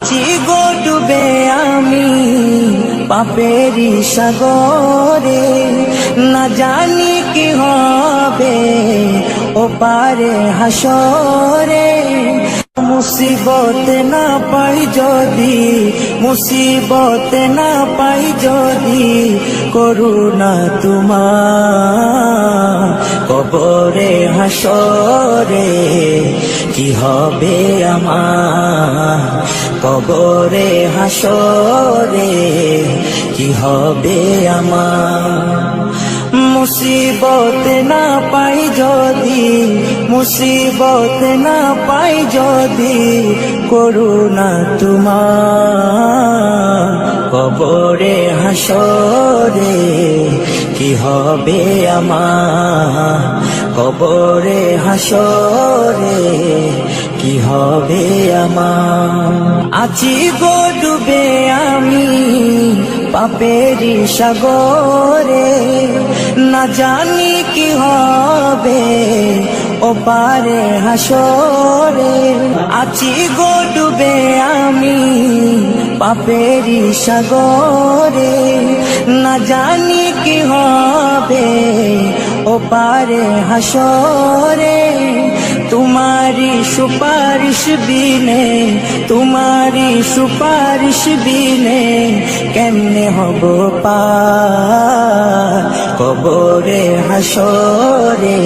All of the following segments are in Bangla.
গো ডুবে আমি পাপেরি সাগরে, না জানি কি হবে ও পারে হাসরে। মুসিবত না পাই যদি, মুসিবত না পাই যদি, করুণা তোমার কবরে হাসরে। কি হবে আমার কবরে হাসরে, কি হবে আমার। মুসিবত না পাই যদি, মুসিবত না পাই যদি, করুণা তোমার কবরে হাসরে। কি হবে আমার কবরে হাসরে, কি হবে আমার। আছি গো ডুবে আমি পাপেরি সাগরে, না জানি কি হবে ও পারে হাসরে। আছি গো ডুবে আমি পাপেরি সাগরে, না জানি কি হবে ও পারে হাসরে। তোমারি সুপারিশ বিনে, তোমারি সুপারিশ বিনে, কেমনে হব পার কবরে হাসরে।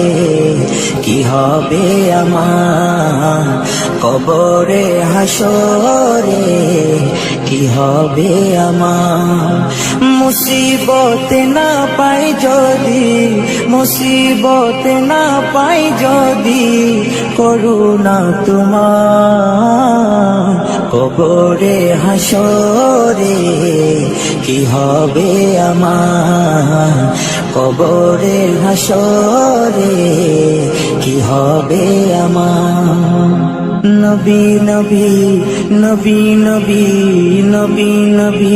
কি হবে আমার কবরে হাসরে, কি হবে আমার। মুসিবত না পাই যদি, মুসিবত না পাই যদি, করুণা তোমার কবরে হাসরে। কি হবে আমার কবরে হাসরে, কি হবে আমার। নবী নবী নবী নবী নবী নবী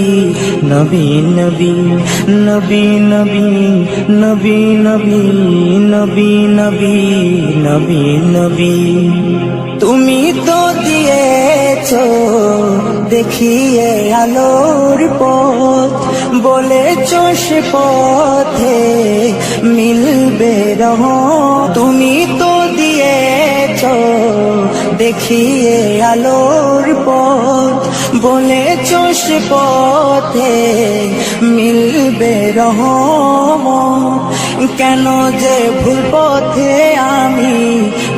নবী নবী নবী নবী নবী নবী নবী নবী নবী নবী। তুমি তো দিয়েছো দেখিয়ে আলোর পথ, বলেছো সে পথে মিলবে রহমত। তুমি তো দিয়েছো দেখিয়ে আলোর পথ, বলেছো সে পথে মিলবে রহমত। কেন যে ভুল পথে আমি,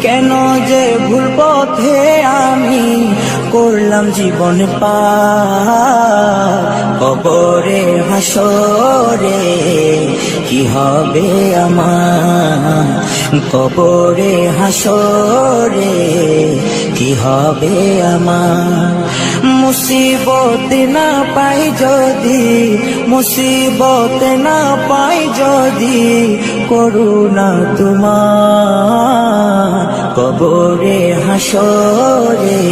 কেন যে ভুল পথে আমি, করলাম জীবন পার কবরে হাসরে। কি হবে আমার কবরে হাসরে, কি হবে আমার। মুসিবত না পাই যদি, মুসিবত না পাই যদি, করুণা তোমার কবরে হাসরে।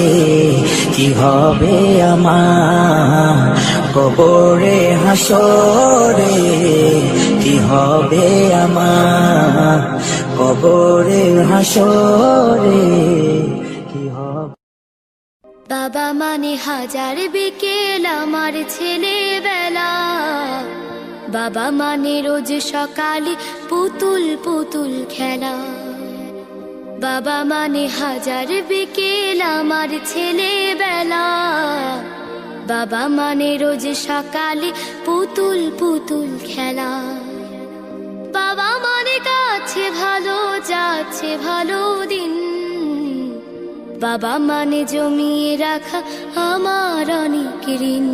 কি হবে আমার কবরে হাসরে, কি হবে আমার কবরে হাসরে, কি হবে। বাবা মানে হাজার বিকেল আমার ছেলেবেলা, বাবা মানে রোজ সকালে পুতুল পুতুল খেলা। বাবা মানে হাজার বিকেল আমার ছেলেবেলা, বাবা মানে রোজ সকালে পুতুল পুতুল খেলা। বাবা মানে কাছে ভালো যাচ্ছে ভালো দিন, বাবা মানে জমিয়ে রাখা আমার অনেক ঋণ।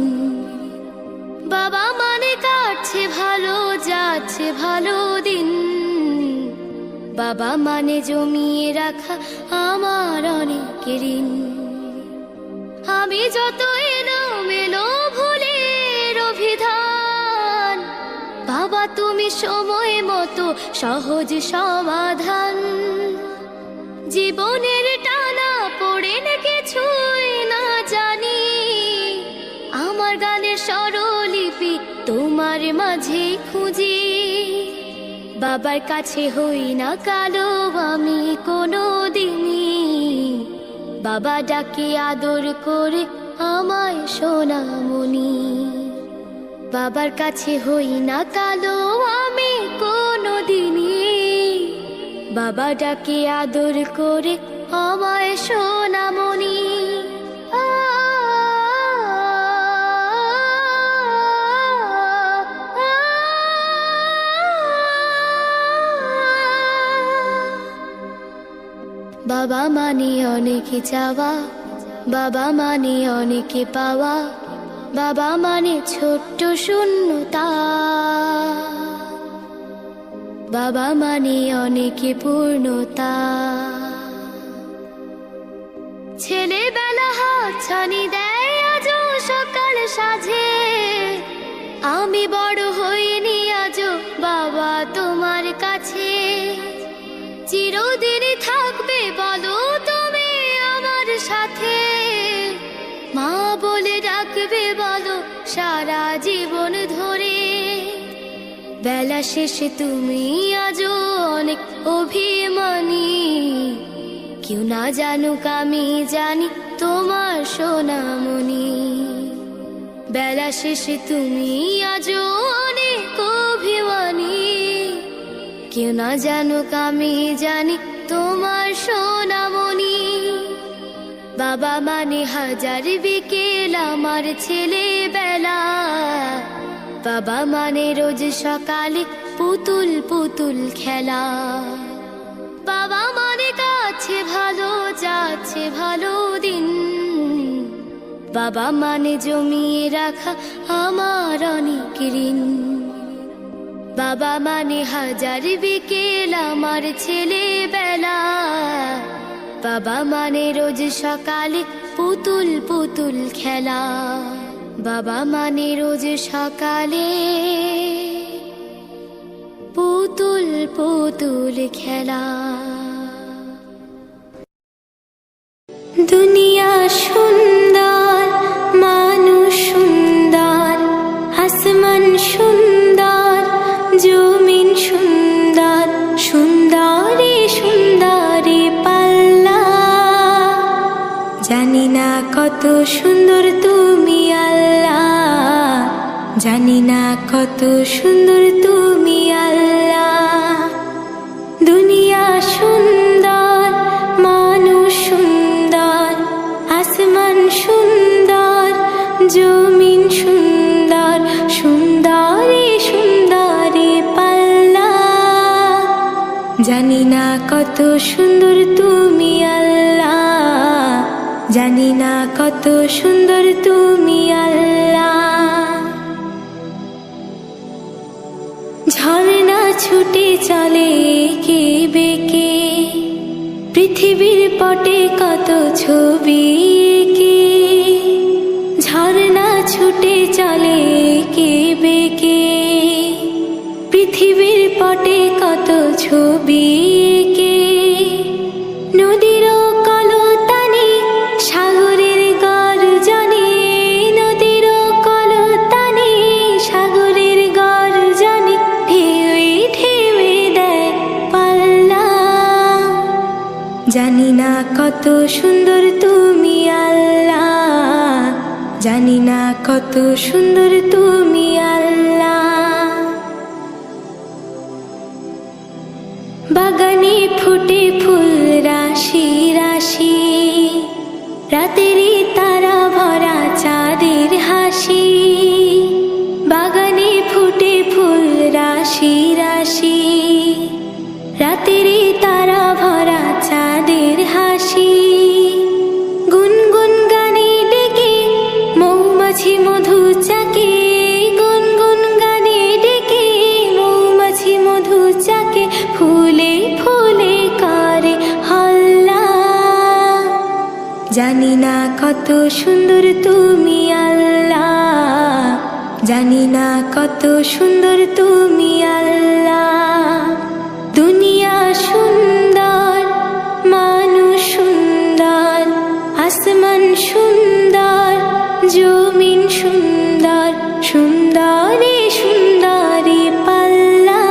বাবা মানে কাটছে ভালো যাচ্ছে ভালো দিন, বাবা মানে জমিয়ে রাখা আমার অনেক ঋণ। আমি যত এলোমেলো ভুলের অভিধান, বাবা তুমি সময় মতো সহজ সমাধান। জীবনের টানা পড়ে না কিছুই না জানি, আমার গানের স্বরলিপি তোমার মাঝে খুঁজি। বাবার কাছে হই না কালো আমি কোনো দিনই, বাবা ডাকে আদর করে আমায় সোনামণি। বাবার কাছে হই না কালো আমি কোনোদিনই, বাবা ডাকে আদর করে আমায় সোনামণি। বাবা মানে অনেক চাওয়া, বাবা মানে অনেকে পাওয়া, বাবা মানে ছোট্ট শূন্যতা, বাবা মানে অনেকে পূর্ণতা। ছেলেবেলা হাতছানি দেয় আজও সকাল সাজে, আমি বড় হইনি আজও বাবা তোমার কাছে। চিরদিনই থাকবে বলো তুমি আমার সাথে, মা বলে ডাকবে বলো সারা জীবন ধরে। বেলা শেষে তুমি আজও অনেক অভিমানী, কেউ না জানুক আমি জানি তোমার সোনামণি। বেলা শেষে তুমি আজও অনেক অভিমানী, কেউ না জানুক আমি জানি তোমার সোনামণি। বাবা মানে হাজার বিকেল আমার ছেলেবেলা, বাবা মানে রোজ সকালে পুতুল পুতুল খেলা। বাবা মানে কাছে ভালো যাচ্ছে ভালো দিন, বাবা মানে জমিয়ে রাখা আমার অনেক ঋণ। বাবা মানে হাজার বিকেল আমার ছেলেবেলা, বাবা মানে রোজ সকালে পুতুল পুতুল খেলা। বাবা মানে রোজ সকালে পুতুল পুতুল খেলা। দুনিয়া সুন্দর, মানুষ সুন্দর, আসমান সুন্দর, জমিন সুন্দর, সুন্দরী সুন্দরী পাল্লা। জানি না কত সুন্দর তুমি আল্লাহ, জানি না কত সুন্দর তুমি আল্লাহ। দুনিয়া সুন্দর, মানুষ সুন্দর, আসমান সুন্দর, জমিন সুন্দর, সুন্দরী সুন্দরী পাল্লা। জানি না কত সুন্দর তুমি আল্লাহ, জানি না কত সুন্দর তুমি আল্লাহ। ঝর্ণা ছুটে চলে কে বেঁকে, পৃথিবীর পটে কত ছবি কে। ঝর্ণা ছুটে চলে কে বেঁকে, পৃথিবীর পটে কত ছবি কে। নদীর কলতানি সাগরের গর্জনে, নদীর কলতানি সাগরের গর্জনে, ঢেউয়ে ঢেউয়ে দেয় পাল্লা। জানি না কত সুন্দর তুমি আল্লাহ, জানি না কত সুন্দর তুমি আল্লাহ। বাগানে ফুটে ফুল রাশি রাশি, রাতেরই তারা ভরা চাঁদের হাসি। বাগানে ফুটে ফুল রাশি রাশি, রাতেরই তারা ভরা চাঁদের হাসি। গুনগুন গানে ডেকে মৌমাছি মধু চাকে, গুনগুন গানে ডেকে মৌমাছি মধু চাকে। ফুলে ফুলে করে হল্লা। জানি না কত সুন্দর তুমি আল্লাহ, জানি না কত সুন্দর তুমি আল্লাহ। দুনিয়া সুন্দর, মানুষ সুন্দর, আসমান সুন্দর, জমিন সুন্দর, সুন্দরী সুন্দরী পাল্লা।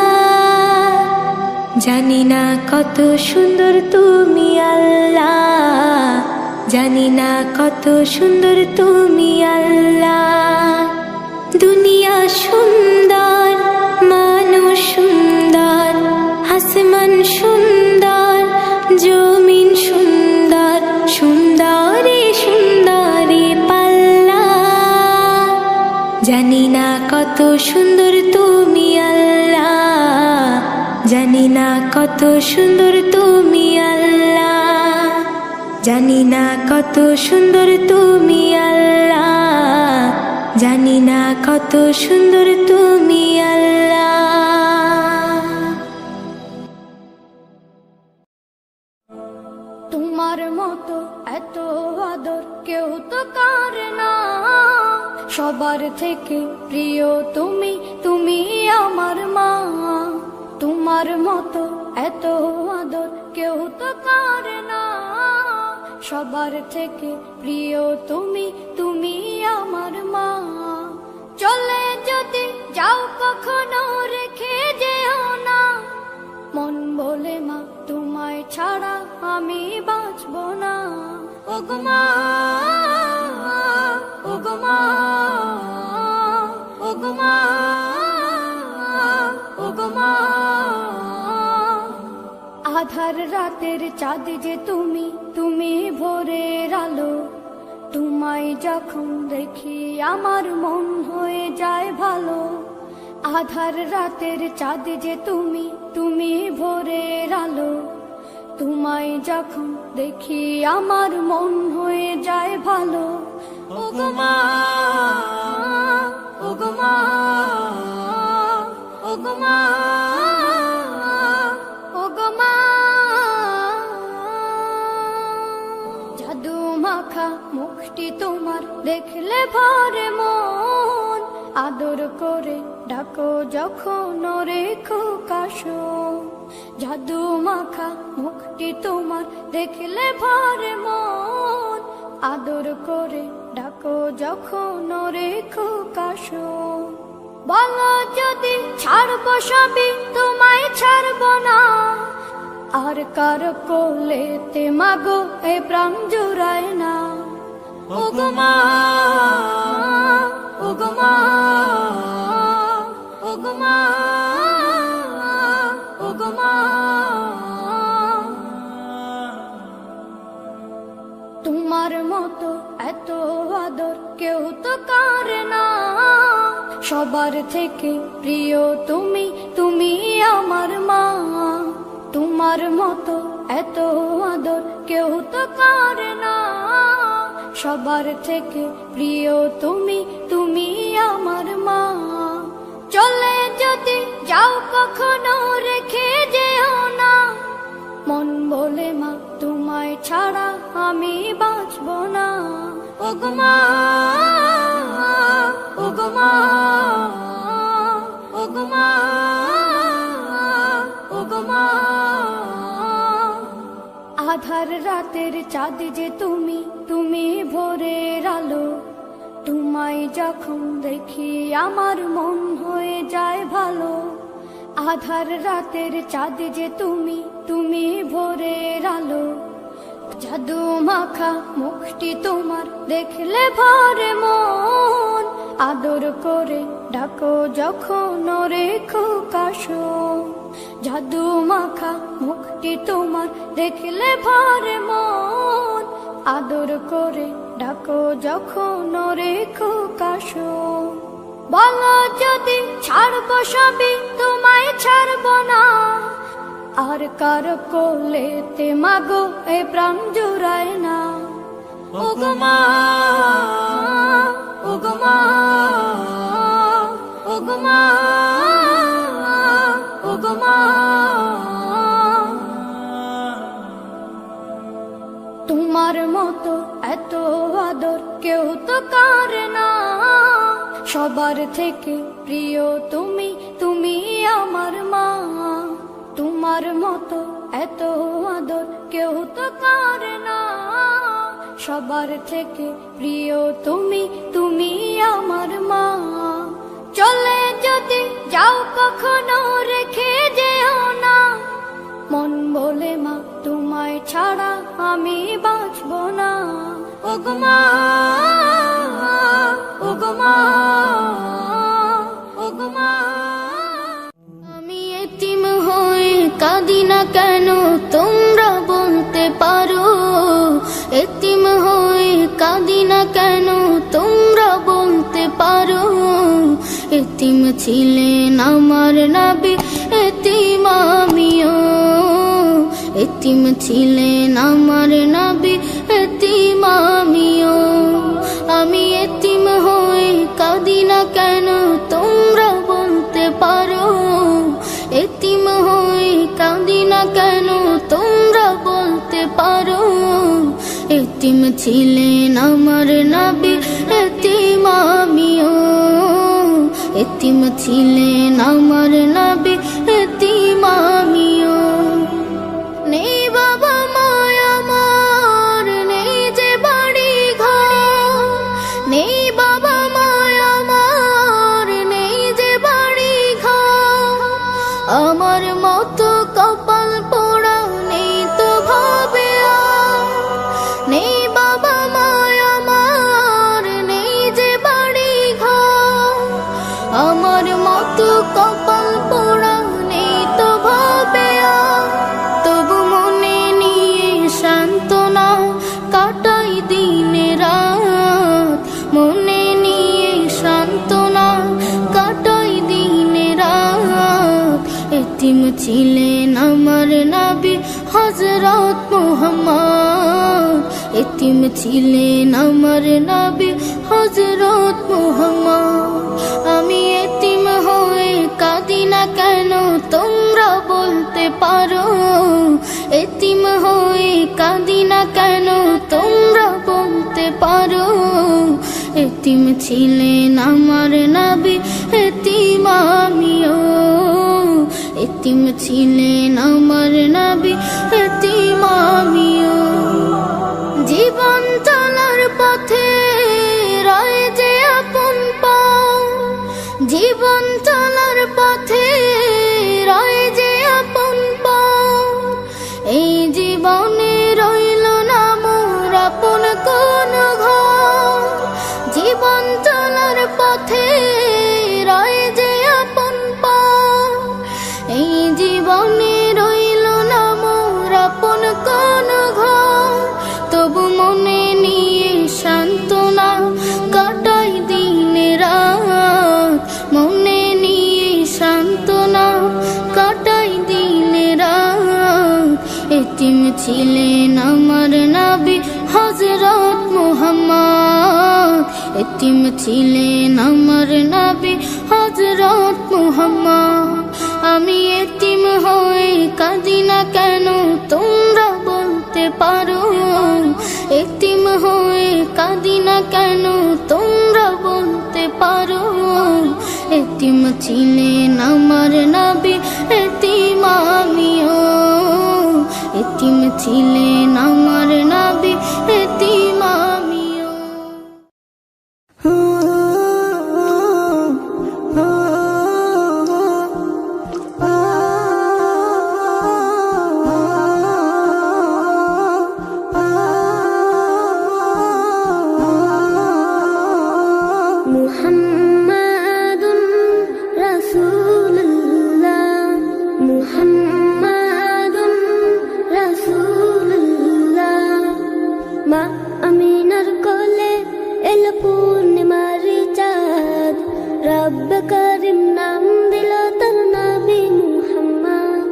জানি না কত সুন্দর তুমি আল্লাহ, জানি না কত সুন্দর তুমি আল্লাহ। দুনিয়া সুন্দর, মানুষ সুন্দর, আসমান সুন্দর, জমিন সুন্দর, সুন্দরী সুন্দরী পাল্লা। জানি না কত সুন্দর তুমি আল্লাহ, জানি না কত সুন্দর তুমি আল্লাহ, জানি না কত সুন্দর তুমি আল্লাহ, জানি না কত সুন্দর তুমি আল্লাহ। তোমার মতো এত আদর কেউ তো করে না, সবার থেকে প্রিয় তুমি, তুমি আমার মা। তোমার মতো এত আদর কেউ তো করে না, সবার থেকে প্রিয় তুমি, তুমি আমার মা। চলে যদি যাও কখনো রেখে যেও না, মন বলে মা তোমায় ছাড়া আমি বাঁচব না। ওগো মা, ওগো মা, ওগো মা, ওগো মা। আধার রাতের চাঁদ যে তুমি, তুমি ভোরের আলো। তোমায় যখন দেখি আমার মন হয়ে যায় ভালো। আধার রাতের চাঁদ যে তুমি, তুমি ভোরের আলো। তোমায় যখন দেখি আমার মন হয়ে যায় ভালো। ওগো মা, ওগো মা, ওগো মা, ওগো মা। জাদু মাখা মুখটি তোমার দেখলে ভরে মন, আদর করে ডাকো যখন রেখো কাশো। জাদু মাখা মুখটি তোমার দেখলে ভরে মন, আদর করে ডাকো যখন রেখো কাশো। বলো যদি ছাড়বো সবই তোমায় ছাড়বো না, আর কার কোলেতে মাগো এ প্রাণ জুড়ায় না। ওগো মা, ওগো মা, ওগো মা, ওগো মা। তোমার মতো এত আদর কেউ তো করে না, সবার থেকে প্রিয় তুমি, তুমি আমার মা। তোমার মতো এত আদর কেউ তো করে না, সবার থেকে প্রিয় তুমি, তুমি আমার মা। চলে যদি যাও কখনো রেখে যেও না, মন বলে মা তোমায় ছাড়া আমি বাঁচব না। ওগো মা, ওগো মা, ওগো মা, ওগো মা। আধার রাতের চাঁদ যে তুমি, তুমি ভোরের আলো। তোমায় যখন দেখি আমার মন হয়ে যায় ভালো। আধার রাতের চাঁদ যে তুমি, তুমি ভোরের আলো। জাদু মাখা মুখটি তোমার দেখলে ভরে মন, আদর করে ডাকো যখন রেখো কাশো। জাদু মাখা মুখটি তোমার দেখলে ভরে মন, আদর করে ডাকো যখন রেখো কাশো। বলো যদি ছাড়বো সবই তোমায় ছাড়বো না, আর কার কোলেতে মাগো এ প্রাণ জুড়ায় না। ওগো মা, ওগো মা, ওগো মা, ওগো মা। তোমার মতো এত আদর কেউ তো করে না, সবার থেকে প্রিয় তুমি, তুমি আমার মা। তোমার মতো এত আদর কেউ তো করে না, সবার থেকে প্রিয় তুমি, তুমি আমার মা। চলে যদি যাও কখনো রেখে যেও না, মন বলে মা তোমায় ছাড়া আমি বাঁচব না। ওগো মা, ওগো মা, ওগো মা। আমি এতিম হয়ে কাঁদি না কেন তোমরা বলতে পারো? এতিম হয়ে কাঁদি না কেন তোমরা বলতে পারো? এতিম ছিলেন আমার নবী, এতিম আমিও। এতিম ছিলেন আমার নবী, এতিম আমিও। আমি এতিম হয়ে কাঁদি না কেন তোমরা বলতে পারো? এতিম হয়ে কাঁদি না কেন তোমরা বলতে পারো? এতিম ছিলেন আমার নবী, এতিম আমিও। এতিম ছিলেন আমার নবী, এতিম আমিও। নেই বাবা মায় আমার, নেই যে বাড়ি ঘর। নেই বাবা মায় আমার, নেই যে বাড়ি ঘর। আমার মতো কপাল পোড়া নেই তো ভাবে আর। নেই বাবা মায় আমার, নেই যে বাড়ি ঘর। আমার মতো কপাল পোড়া নেই তো ভাবে আর। তবু মনে নিয়ে সান্ত্বনা কাটাই দিন রাত। মনে নিয়ে সান্ত্বনা কাটাই দিন রাত। এতিম ছিলেন আমার নবী হযরত মুহাম্মদ। এতিম ছিলেন আমার নবী হযরত মুহাম্মদ। আমি এতিম হয়ে কাঁদি না কেন তোমরা বলতে পারো? এতিম হয়ে কাঁদি না কেন তোমরা বলতে পারো? এতিম ছিলেন আমার নবী, এতিম আমিও। এতিম ছিলেন আমার নবী, এতিম আমিও। জীবন চলার পথে রয়ে যে আপন পাও। জীবন চলার পথে রয়ে যে আপন পাও। এই জীবনে রইল না মোর আপন কোন ঘর। জীবন চলার পথে রয়ে যে আপন পাও। এই জীবনে রইল না মোর আপন কোন ঘর। তবু মনে নিয়ে সান্ত্বনা কাটাই দিন রাত। মনে নিয়ে সান্ত্বনা কাটাই দিন রাত। এতিম ছিলেন আমার নবী হযরত মুহাম্মদ। এতিম ছিলেন আমার নবী হযরত মুহাম্মদ। আমি এতিম হয়ে কাঁদি না কেন তোমরা বলতে পারো? এতিম হয়ে কাঁদি না কেন তোমরা বলতে পারো? এতিম ছিলেন আমার নবী, এতিম আমিও। এতিম ছিলেন আমার নবী, এতিম আমিও। মুহাম্মাদুন রাসূলুল্লাহ, মুহাম্মাদুন রাসূলুল্লাহ। মা আমিনার কোলে এল পূর্ণিমার চাঁদ। রব্ব করিম নাম দিল তার নবী মুহাম্মদ।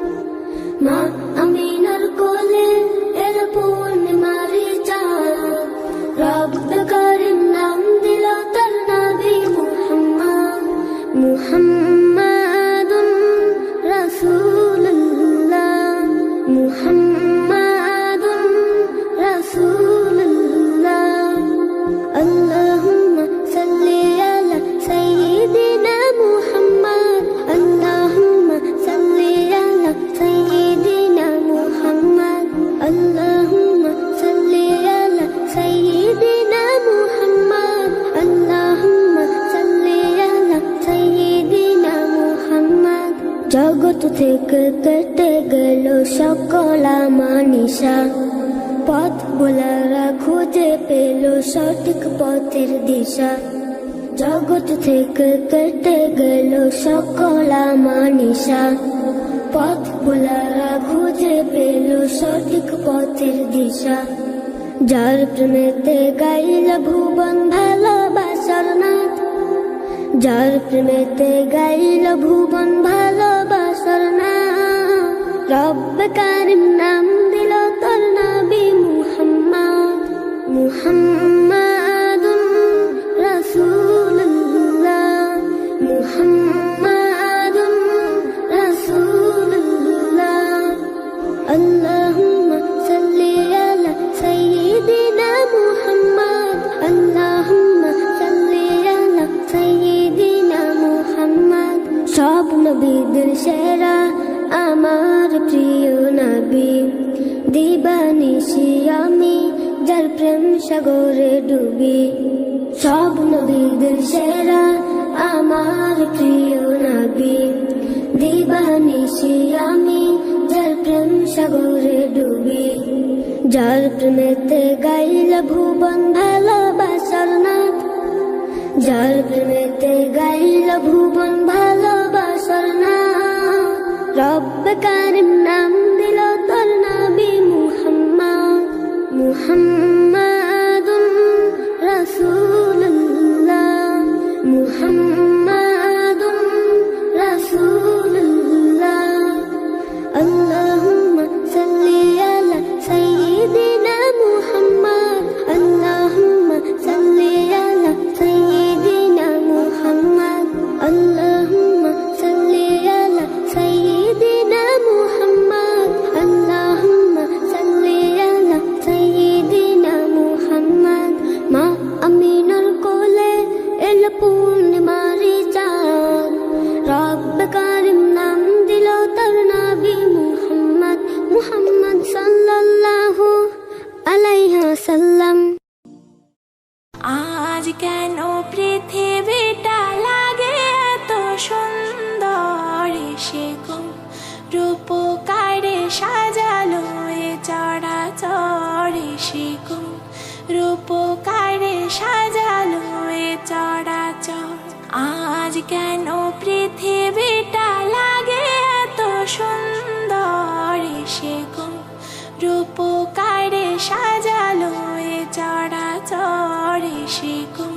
মা আমিনার কোলে এল পূর্ণিমার চাঁদ। রব্ব করিম নাম দিল তার নবী মুহাম্মদ। মুহাম্মাদুন রাসূলুল্লাহ, মুহাম্মাদুন রাসূলুল্লাহ। আল্লাহুম্মা সাল্লি আলা সাইয়্যিদিনা মুহাম্মদ। আল্লাহুম্মা সাল্লি আলা সাইয়্যিদিনা মুহাম্মদ। আল্লাহুম্মা সাল্লি আলা সাইয়্যিদিনা মুহাম্মদ। আল্লাহুম্মা সাল্লি আলা সাইয়্যিদিনা মুহাম্মদ। জগৎ থেকে কেটে গেল সকল আমানিশা। পথ ভোলারা খুঁজে পেল সঠিক পথের দিশা, জগৎ থেকে কেটে গেল সকল আমানিশা। পথ ভোলারা খুঁজে পেল সঠিক পথের দিশা, যার প্রেমেতে গাইল ভুবন ভালোবাসার নাথ, যার প্রেমেতে গাইল ভুবন ভালোবাসার নাথ। রব্বে কারিম নাম দিল তোর নবী মুহাম্মদ, মুহাম্মাদুন রাসূলুল্লাহ, মুহাম্মাদুন রাসূলুল্লাহ। আল্লাহুম্মা সাল্লি আলা সাইয়্যিদিনা মুহাম্মদ, আল্লাহুম্মা সাল্লি আলা সাইয়্যিদিনা মুহাম্মদ। সব নবীদের সেরা আমার প্রিয় নবী, দিবানিশি আমি যার প্রেম সাগরে ডুবি। সব নবীদের সেরা আমার প্রিয় নবী, দিবানিশি আমি যার প্রেম সাগরে ডুবি। যার প্রেমেতে গাইল ভুবন ভালোবাসার নাথ, যার প্রেমেতে গাইল ভুবন ভালোবাসার নাথ। রব্বে কারিম নাম দিল তোর নবী মুহাম্মদ, মুহাম্মাদুন রাসূলুল্লাহ, মুহাম্মাদুন রাসূলুল্লাহ। আল্লাহুম্মা সাল্লি আলা সাইয়্যিদিনা মুহাম্মদ, আল্লাহুম্মা সাল্লি আলা সাইয়্যিদিনা মুহাম্মদ, আল্লাহুম্মা সাল্লি আলা সাইয়্যিদিনা মুহাম্মদ, আল্লাহুম্মা সাল্লি আলা সাইয়্যিদিনা মুহাম্মদ। মা আমিনার কোলে এল পূর্ণিমারি চাঁদ, রব্বে কারিম নাম দিল তার নবী মুহাম্মদ, মুহাম্মদ সাল্লাল্লাহু আলাইহি ওয়াসাল্লাম। আজ কেন পৃথিবীটা লাগে এত সুন্দর, সে গো রূপকারে সাজালো এ চরাচর, সে গো রূপকারে সাজালো এ চরাচর। আজ কেন পৃথিবীটা লাগে এত সুন্দর, সে গো রূপকারে সাজালো এ চরাচর, সে গো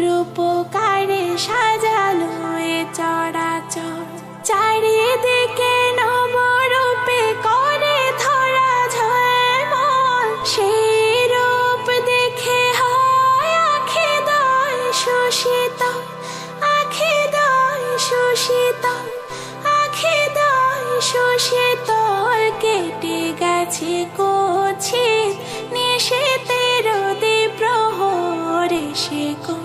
রূপকারে সাজালো এ চরাচর। চারিদিকে নবরূপে করে ধরা ঝলমল, সেই রূপ দেখে হয় আখি দয় শোষিত, আখি দয় শোষিত, আখি দয় শোষিত। কেটে গেছে কুৎসিত নিশীথের দ্বিপ্রহর, সে গো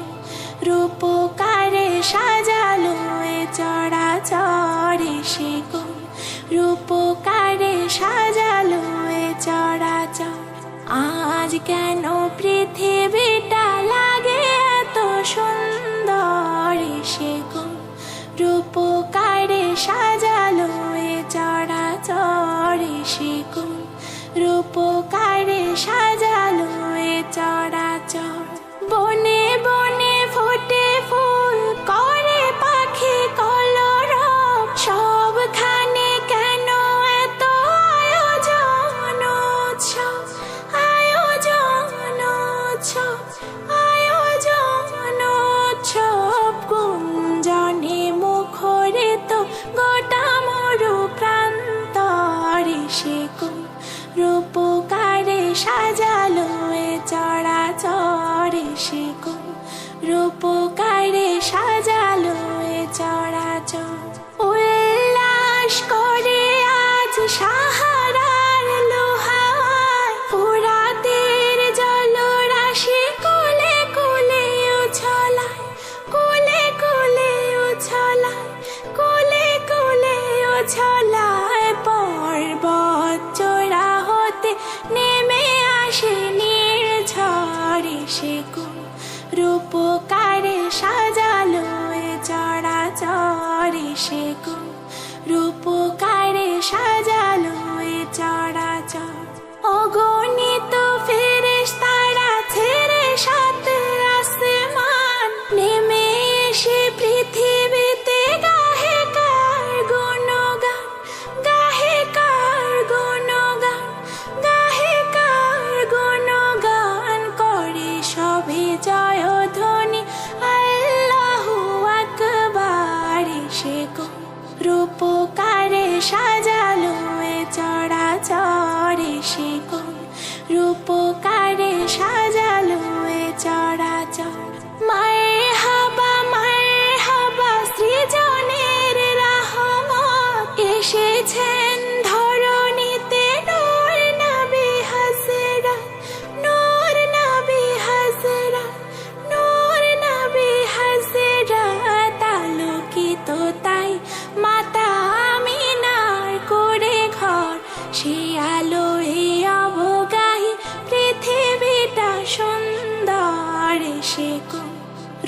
রূপকারে সাজালো এ চরাচর, সে গো রূপকারে সাজালো এ চরাচর। আজ কেন পৃথিবীটা লাগে এত সুন্দর, সে গো রূপকারে সাজালো এ চরাচর, সে গো রূপকারে সাজালো এ চরাচর। বনে বনে ফোটে ফুল করে পাখি কলরব, সবখানে কেন এত আয়োজন উৎসব, আয়োজন উৎসব, আয়োজন উৎসব। গুঞ্জনে মুখরিত গোটা মরু প্রান্তর, সে গো রূপকারে সাজালো এ চরাচর, সে গো রূপকারে সাজালো এ চরাচর। উল্লাস করে আজ সাহারার লোহায়, ফোরাতের জলরাশি কোলে কোলে উছলায়, কোলে কোলে উছলায়, কোলে কোলে উছলায়। পর্বত চূড়া হতে নেমে আসে নির্ঝর, সে গো রূপকারে সাজালো এ চরাচর, সে গো রূপকারে সাজালো এ চরাচর। অগণিত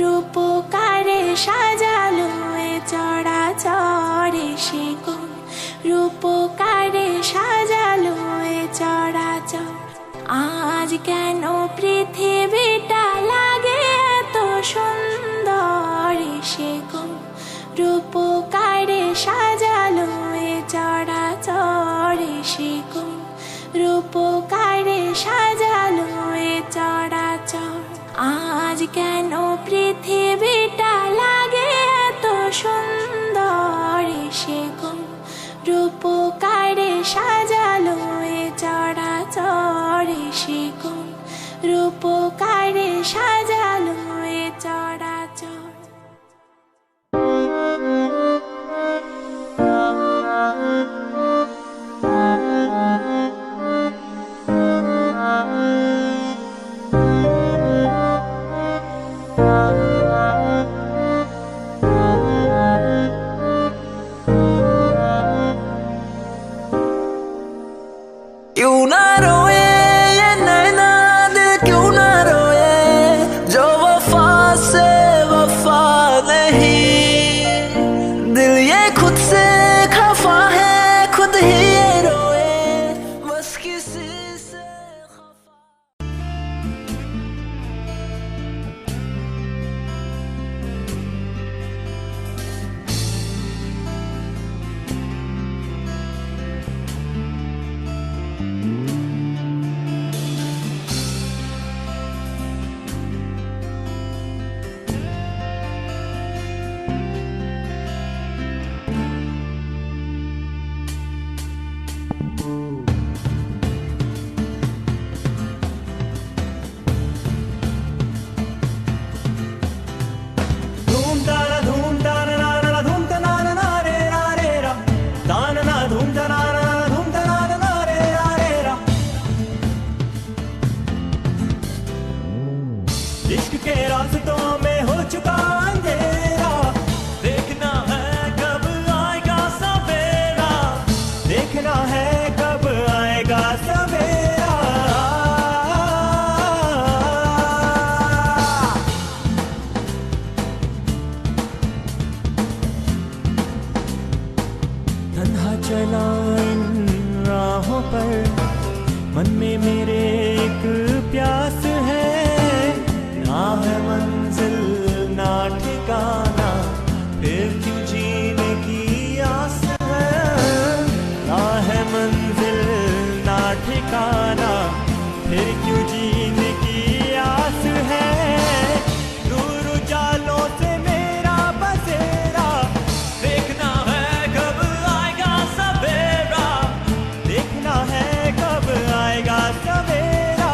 রূপকারে সাজালো এ চরাচরে সে কোন, রূপকারে সাজালো এ চরাচর। আজ কেন পৃথিবীটা লাগে এত সুন্দর সে কোন, রূপকারে সাজালো এ চরাচরে সে কোন, রূপকারে সাজালো এ চরাচর। আজ কেন পৃথিবীটা লাগে এত সুন্দর সে কোন, রূপকারে সাজালো এ চরাচরে সে কোন, রূপকারে সাজালো এ চরাচর। क्यों ना रोए ये नैना दिल, क्यों ना रोए जो वफा से वफा नहीं। दिल ये खुद से खफा है, खुद ही ये रोए बस किसी से खफा। इश्क के रास्तों में हो चुका अंधेरा, देखना है कब आएगा सवेरा, देखना है कब आएगा सवेरा। तन्हा चला इन राहों पर, मन में मेरे एक प्यास है, ना है मंजिल ना ठिकाना, फिर क्यों जीने की आस है। ना है मंजिल ना ठिकाना, फिर क्यों जीने की आस है। दूर उजालों से मेरा बसेरा, देखना है कब आएगा सवेरा, देखना है कब आएगा सवेरा।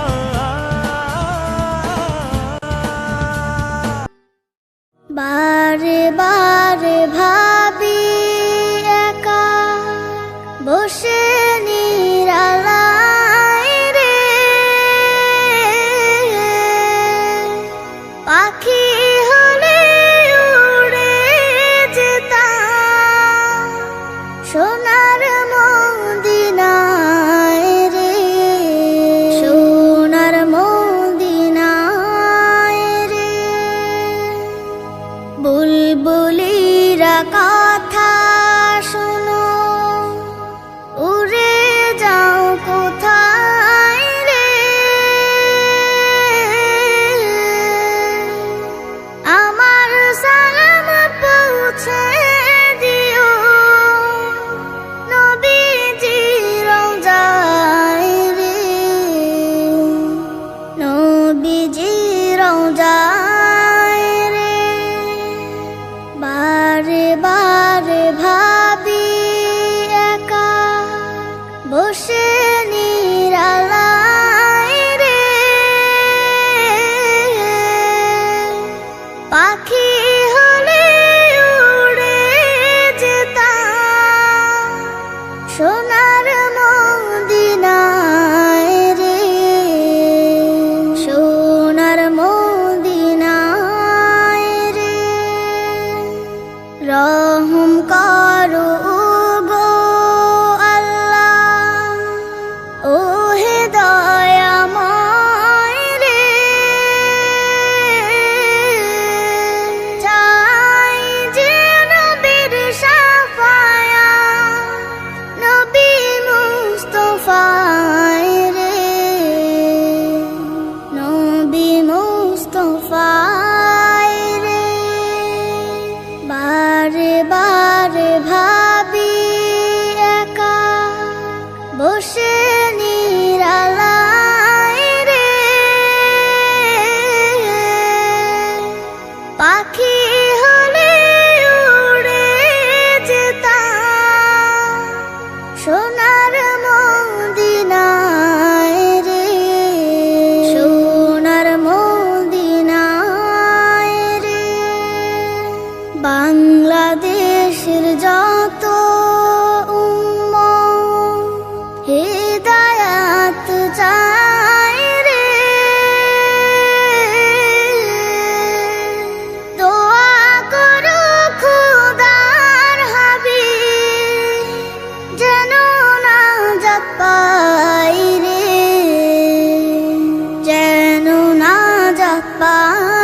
বারে বারে ভাবি একা বসে নিরালায় রে, পাখি হলে উড়ে যেতাম সোনার মদিনায় রে, সোনার মদিনায় রে। বুলবুলিরা কথা শোনো, উড়ে যাও কোথায় রে, আমার সালাম পৌঁছে দিও নবীজি রওজায় রে, নবীজি রওজায় রে। বারে বারে ভাবি একা বসে নিরালায় রে, পাখি হলে উড়ে পাখি হলে উড়ে যেতাম সোনার মদিনায় রে, সোনার মদিনায় রে। বাংলাদেশের যত উম্মত হিদায়াত চায় রে, দোয়া করো খোদার হাবিব যেন নাজাত পাই রে, যেন নাজাত পাই।